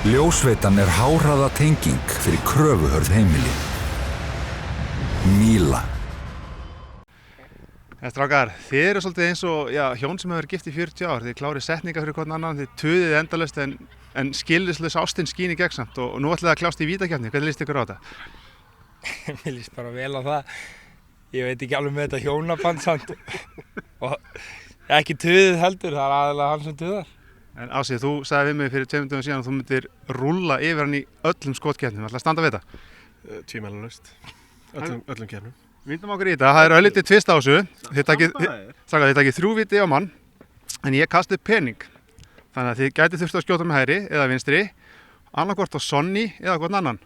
Ljósveitan háhraða tenging fyrir kröfuhörð heimili. Míla. Strákar, þið eru svolítið eins og hjón sem hefur verið gift í 40 ár. Þið klárið setningar fyrir hvern annan, þið tuðið endalaust en skilyrðislaus ástin skín í gegn samt og nú ætlið að kljást í vítakeppni. Hvernig líst ykkur á þetta? Mér líst bara vel á það. Ég veit ekki alveg með þetta hjónaband samt og ekki tuðið heldur, það er aðalega hann sem tuðar. En Ásið, þú sagði við mig fyrir 2 dögum síðan að þú myndir rúlla yfir hann í öllum skotkeppnum. Ætlaðu að standa við þetta? Tvímælalaust. Öllum keppnum. Vindum okkur í þetta. Það er örlítið tvist á þessu. Þið takið 3 víti á mann, en ég kastið pening. Þannig að þið gætið þurft að skjóta með hægri eða vinstri, annarkvort á Sonny eða hvern annan.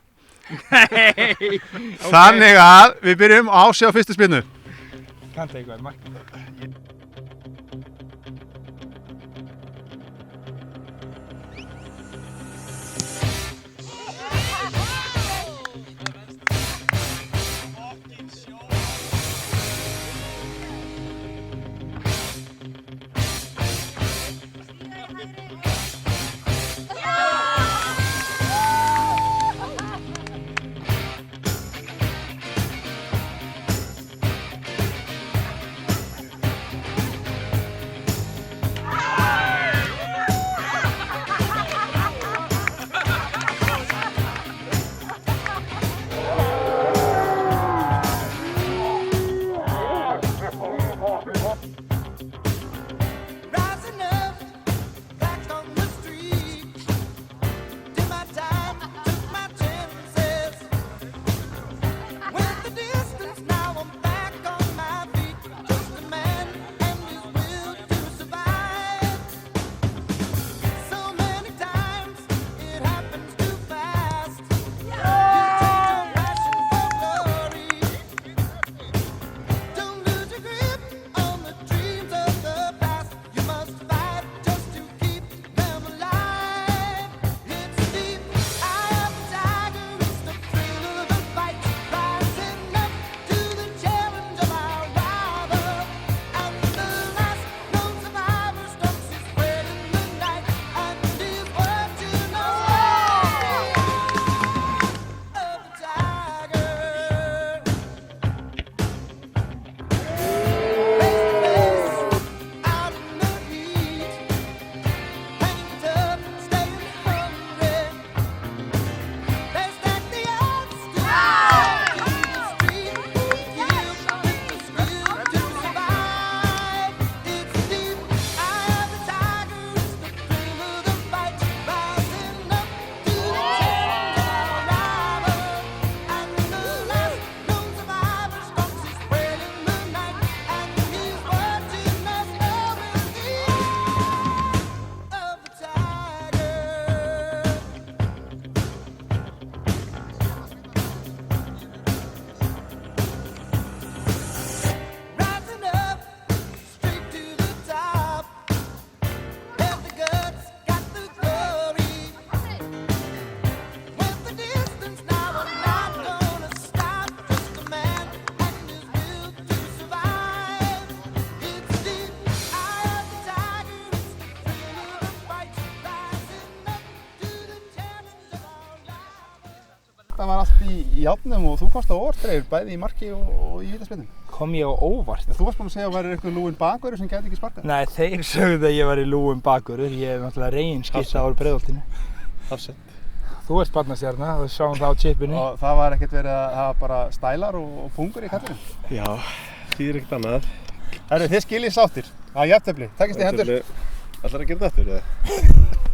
Nei! Þannig að við byrjum á Ási á fyrstu spyrnu. Kanntu eitthvað, Mark? Það var allt í járnum og þú komst á óvart bæði í marki og í vítaspyrnum. Kom ég á óvart? Þú varst búinn að segja að væri eitthvað lúinn bakvörður sem gæti ekki sparkað. Nei, þeir sögðu að ég var í lúinn bakvörður. Ég er náttúrulega reginskissa á Breiðholtinu. Hafsend. Þú ert barnastjarna, við sjáum það á chipinu. Og það var ekkert verið að hafa bara stælar og pungur í kallinu? Já, þýðir ekkert annað. Þið skiljið sáttir. Það er jafntefli. Takist í hendur. Ætlarðu að gera þetta aftur, eða?